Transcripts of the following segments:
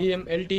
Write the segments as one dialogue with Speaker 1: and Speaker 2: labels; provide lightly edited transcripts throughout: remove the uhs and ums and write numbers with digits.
Speaker 1: EMLT,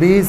Speaker 2: 20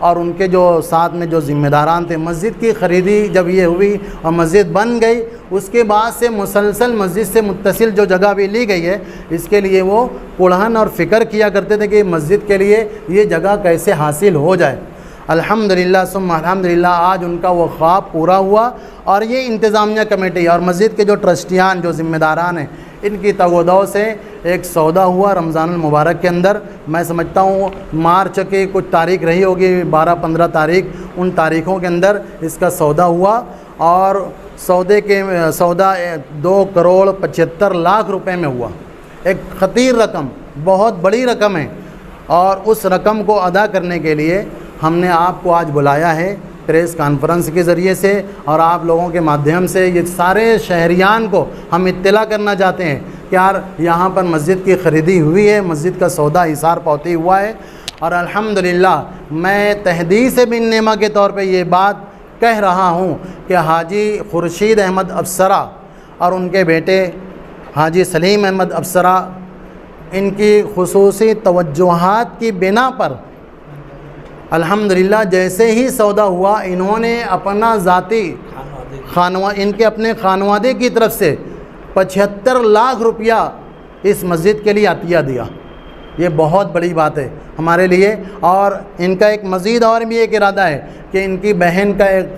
Speaker 2: اور ان کے جو ساتھ میں جو ذمہ داران تھے، مسجد کی خریدی جب یہ ہوئی اور مسجد بن گئی، اس کے بعد سے مسلسل مسجد سے متصل جو جگہ بھی لی گئی ہے، اس کے لیے وہ کڑھن اور فکر کیا کرتے تھے کہ مسجد کے لیے یہ جگہ کیسے حاصل ہو جائے۔ الحمدللہ ثم الحمدللہ آج ان کا وہ خواب پورا ہوا، اور یہ انتظامیہ کمیٹی اور مسجد کے جو ٹرسٹیان جو ذمہ داران ہیں، ان کی تگودو سے ایک سودا ہوا رمضان المبارک کے اندر۔ میں سمجھتا ہوں مارچ کی کچھ تاریخ رہی ہوگی، 12-15 تاریخ، ان تاریخوں کے اندر اس کا سودا ہوا، اور سودا 2,75,00,000 روپے میں ہوا۔ ایک خطیر رقم، بہت بڑی رقم ہے، اور اس رقم کو ادا کرنے کے لیے ہم نے آپ کو آج بلایا ہے پریس کانفرنس کے ذریعے سے، اور آپ لوگوں کے مادھیم سے یہ سارے شہریان کو ہم اطلاع کرنا چاہتے ہیں کہ یار یہاں پر مسجد کی خریدی ہوئی ہے، مسجد کا سودا ایثار پوتی ہوا ہے، اور الحمدللہ میں تحدیث بن نعمہ کے طور پہ یہ بات کہہ رہا ہوں کہ حاجی خورشید احمد افسرہ اور ان کے بیٹے حاجی سلیم احمد افسرہ، ان کی خصوصی توجہات کی بنا پر الحمدللہ جیسے ہی سودا ہوا، انہوں نے اپنا ذاتی ان کے اپنے خانوادے کی طرف سے 75 لاکھ روپیہ اس مسجد کے لیے عطیہ دیا۔ یہ بہت بڑی بات ہے ہمارے لیے، اور ان کا ایک مزید اور بھی ایک ارادہ ہے کہ ان کی بہن کا ایک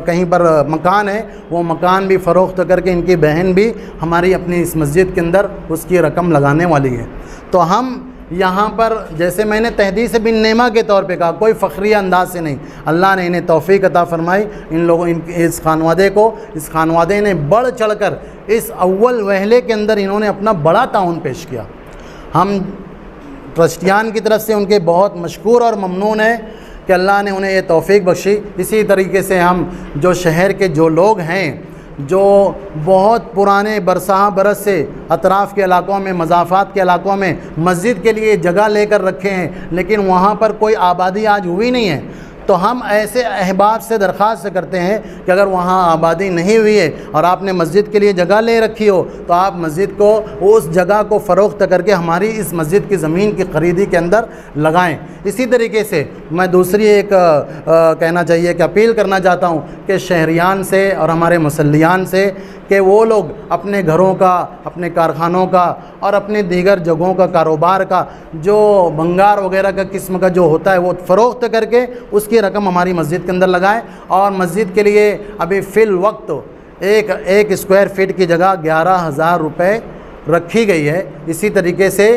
Speaker 2: کہیں پر مکان ہے، وہ مکان بھی فروخت کر کے ان کی بہن بھی ہماری اپنی اس مسجد کے اندر اس کی رقم لگانے والی ہے۔ تو ہم یہاں پر جیسے میں نے تحدیث بن نعمہ کے طور پہ کہا، کوئی فخریہ انداز سے نہیں، اللہ نے انہیں توفیق عطا فرمائی، ان لوگوں اس خانوادے نے بڑھ چڑھ کر اس اول وہلے کے اندر انہوں نے اپنا بڑا تعاون پیش کیا۔ ہم ٹرسٹیان کی طرف سے ان کے بہت مشکور اور ممنون ہیں کہ اللہ نے انہیں یہ توفیق بخشی۔ اسی طریقے سے ہم جو شہر کے جو لوگ ہیں، جو بہت پرانے برسہ برس سے اطراف کے علاقوں میں، مضافات کے علاقوں میں مسجد کے لیے جگہ لے کر رکھے ہیں، لیکن وہاں پر کوئی آبادی آج ہوئی نہیں ہے، تو ہم ایسے احباب سے درخواست کرتے ہیں کہ اگر وہاں آبادی نہیں ہوئی ہے اور آپ نے مسجد کے لیے جگہ لے رکھی ہو، تو آپ مسجد کو اس جگہ کو فروخت کر کے ہماری اس مسجد کی زمین کی خریدی کے اندر لگائیں۔ اسی طریقے سے میں دوسری ایک کہنا چاہیے کہ اپیل کرنا چاہتا ہوں کہ شہریان سے اور ہمارے مسلیان سے کہ وہ لوگ اپنے گھروں کا، اپنے کارخانوں کا اور اپنے دیگر جگہوں کا کاروبار کا جو بنگار وغیرہ کا قسم کا جو ہوتا ہے وہ فروخت کر کے اس کی رقم ہماری مسجد کے اندر لگائیں، اور مسجد کے لیے ابھی فی الوقت ایک اسکوائر فٹ کی جگہ 11,000 روپے رکھی گئی ہے۔ اسی طریقے سے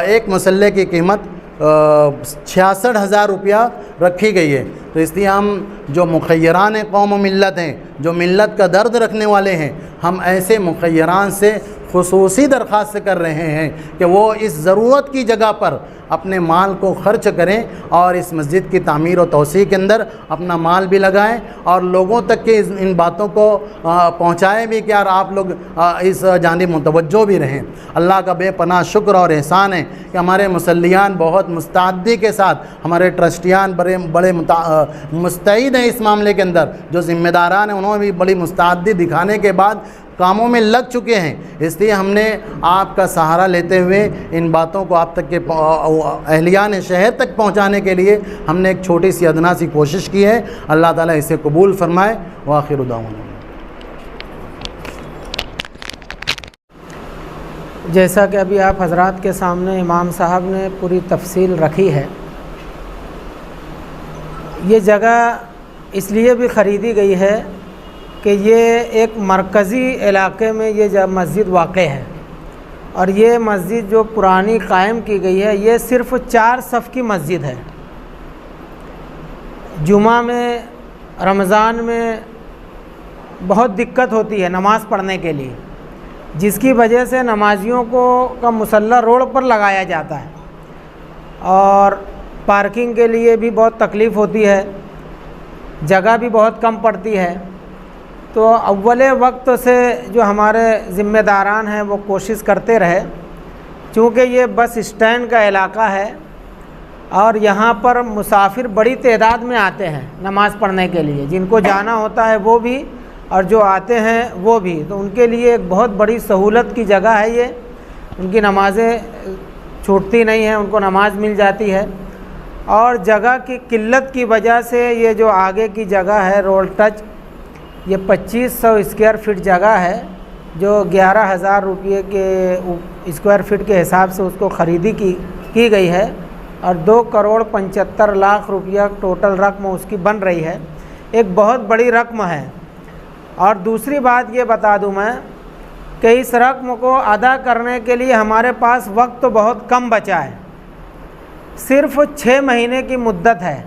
Speaker 2: ایک مسلح کی قیمت 66,000 روپیہ رکھی گئی ہے۔ تو اس لیے ہم جو مخیران قوم و ملت ہیں، جو ملت کا درد رکھنے والے ہیں، ہم ایسے مخیران سے خصوصی درخواست کر رہے ہیں کہ وہ اس ضرورت کی جگہ پر اپنے مال کو خرچ کریں اور اس مسجد کی تعمیر و توسیع کے اندر اپنا مال بھی لگائیں، اور لوگوں تک کہ ان باتوں کو پہنچائیں بھی کہ یار آپ لوگ اس جانب متوجہ بھی رہیں۔ اللہ کا بے پناہ شکر اور احسان ہے کہ ہمارے مسلیان بہت مستعدی کے ساتھ، ہمارے ٹرسٹیان بڑے مستعد ہیں اس معاملے کے اندر، جو ذمہ داران ہیں انہوں نے بھی بڑی مستعدی دکھانے کے بعد کاموں میں لگ چکے ہیں۔ اس لیے ہم نے آپ کا سہارا لیتے ہوئے ان باتوں کو آپ تک کے اہلیان شہر تک پہنچانے کے لیے ہم نے ایک چھوٹی سی ادنا سی کوشش کی ہے۔ اللہ تعالیٰ اسے قبول فرمائے۔ وآخر دعوانا۔
Speaker 3: جیسا کہ ابھی آپ حضرات کے سامنے امام صاحب نے پوری تفصیل رکھی ہے، یہ جگہ اس لیے بھی خریدی گئی ہے کہ یہ ایک مرکزی علاقے میں یہ مسجد واقع ہے، اور یہ مسجد جو پرانی قائم کی گئی ہے یہ صرف 4 صف کی مسجد ہے۔ جمعہ میں، رمضان میں بہت دقت ہوتی ہے نماز پڑھنے کے لیے، جس کی وجہ سے نمازیوں کا مصلی روڈ پر لگایا جاتا ہے، اور پارکنگ کے لیے بھی بہت تکلیف ہوتی ہے، جگہ بھی بہت کم پڑتی ہے۔ تو اول وقت سے جو ہمارے ذمہ داران ہیں وہ کوشش کرتے رہے، چونکہ یہ بس اسٹینڈ کا علاقہ ہے اور یہاں پر مسافر بڑی تعداد میں آتے ہیں نماز پڑھنے کے لیے، جن کو جانا ہوتا ہے وہ بھی اور جو آتے ہیں وہ بھی، تو ان کے لیے ایک بہت بڑی سہولت کی جگہ ہے یہ، ان کی نمازیں چھوٹتی نہیں ہیں، ان کو نماز مل جاتی ہے۔ اور جگہ کی قلت کی وجہ سے یہ جو آگے کی جگہ ہے رول ٹچ، یہ 2500 اسکوائر فٹ جگہ ہے جو 11,000 روپے کے اسکوائر فٹ کے حساب سے اس کو خریدی کی گئی ہے، اور 2,75,00,000 روپیہ ٹوٹل رقم اس کی بن رہی ہے۔ ایک بہت بڑی رقم ہے۔ اور دوسری بات یہ بتا دوں میں کہ اس رقم کو ادا کرنے کے لیے ہمارے پاس وقت تو بہت کم بچا ہے، صرف 6 مہینے کی مدت ہے،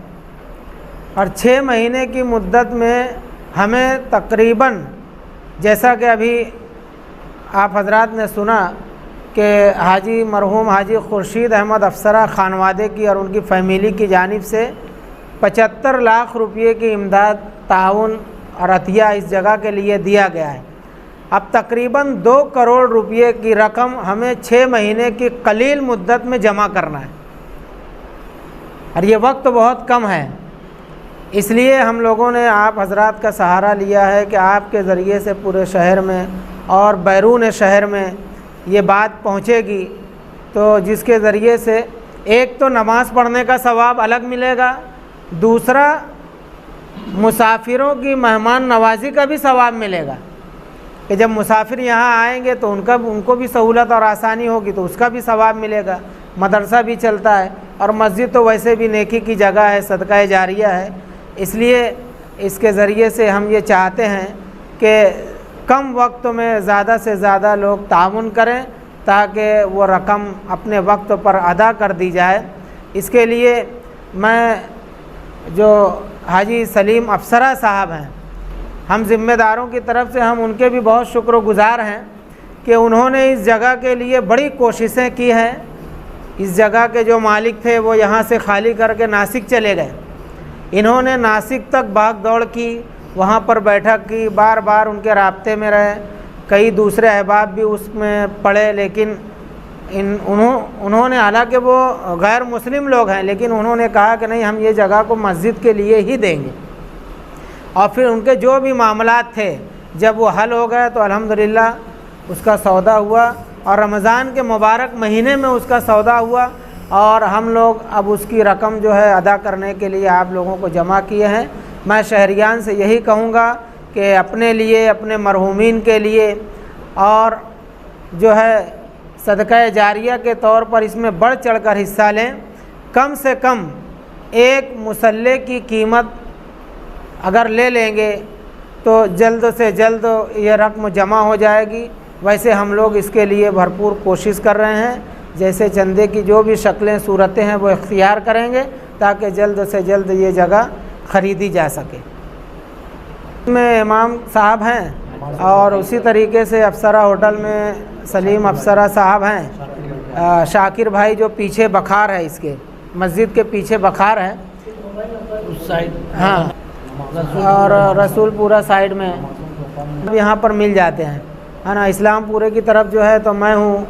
Speaker 3: اور 6 مہینے کی مدت میں ہمیں تقریباً، جیسا کہ ابھی آپ حضرات نے سنا کہ مرحوم حاجی خورشید احمد افسرہ خانوادے کی اور ان کی فیملی کی جانب سے 75 لاکھ روپے کی امداد، تعاون اور عطیہ اس جگہ کے لیے دیا گیا ہے۔ اب تقریباً 2 کروڑ روپے کی رقم ہمیں 6 مہینے کی قلیل مدت میں جمع کرنا ہے، اور یہ وقت بہت کم ہے۔ اس لیے ہم لوگوں نے آپ حضرات کا سہارا لیا ہے کہ آپ کے ذریعے سے پورے شہر میں اور بیرون شہر میں یہ بات پہنچے گی، تو جس کے ذریعے سے ایک تو نماز پڑھنے کا ثواب الگ ملے گا، دوسرا مسافروں کی مہمان نوازی کا بھی ثواب ملے گا کہ جب مسافر یہاں آئیں گے تو ان کو بھی سہولت اور آسانی ہوگی تو اس کا بھی ثواب ملے گا۔ مدرسہ بھی چلتا ہے، اور مسجد تو ویسے بھی نیکی کی جگہ ہے، صدقہ جاریہ ہے، اس لیے اس کے ذریعے سے ہم یہ چاہتے ہیں کہ کم وقت میں زیادہ سے زیادہ لوگ تعاون کریں تاکہ وہ رقم اپنے وقت پر ادا کر دی جائے۔ اس کے لیے میں جو حاجی سلیم افسرہ صاحب ہیں، ہم ذمہ داروں کی طرف سے ہم ان کے بھی بہت شکر گزار ہیں کہ انہوں نے اس جگہ کے لیے بڑی کوششیں کی ہیں۔ اس جگہ کے جو مالک تھے وہ یہاں سے خالی کر کے ناسک چلے گئے، انہوں نے ناسک تک بھاگ دوڑ کی، وہاں پر بیٹھک کی، بار بار ان کے رابطے میں رہے، کئی دوسرے احباب بھی اس میں پڑھے، لیکن انہوں نے، حالانکہ وہ غیر مسلم لوگ ہیں، لیکن انہوں نے کہا کہ نہیں، ہم یہ جگہ کو مسجد کے لیے ہی دیں گے۔ اور پھر ان کے جو بھی معاملات تھے جب وہ حل ہو گئے تو الحمدللہ اس کا سودا ہوا، اور رمضان کے مبارک مہینے میں اس کا سودا ہوا، اور ہم لوگ اب اس کی رقم جو ہے ادا کرنے کے لیے آپ لوگوں کو جمع کیے ہیں۔ میں شہریان سے یہی کہوں گا کہ اپنے لیے، اپنے مرحومین کے لیے، اور جو ہے صدقہ جاریہ کے طور پر اس میں بڑھ چڑھ کر حصہ لیں۔ کم سے کم ایک مصلے کی قیمت اگر لے لیں گے تو جلد سے جلد یہ رقم جمع ہو جائے گی۔ ویسے ہم لوگ اس کے لیے بھرپور کوشش کر رہے ہیں، جیسے چندے کی جو بھی شکلیں صورتیں ہیں وہ اختیار کریں گے تاکہ جلد سے جلد یہ جگہ خریدی جا سکے۔ میں امام صاحب ہیں، اور اسی طریقے سے افسرہ ہوٹل میں سلیم افسرہ صاحب ہیں، شاکر بھائی جو پیچھے بخار ہے، اس کے مسجد کے پیچھے بخار ہے اس سائڈ، ہاں، اور رسول پورہ سائڈ میں یہاں پر مل جاتے ہیں، ہے نا۔ اسلام پورے کی طرف جو ہے تو میں ہوں،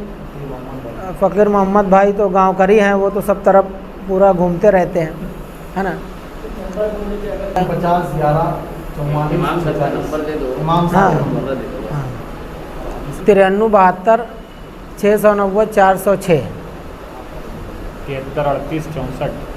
Speaker 3: فقیر محمد بھائی تو گاؤں کری ہیں، وہ تو سب طرف پورا گھومتے رہتے ہیں، ہے نا۔
Speaker 2: 50 11 44
Speaker 3: ہاں 93 72 690 406
Speaker 4: 73 38 64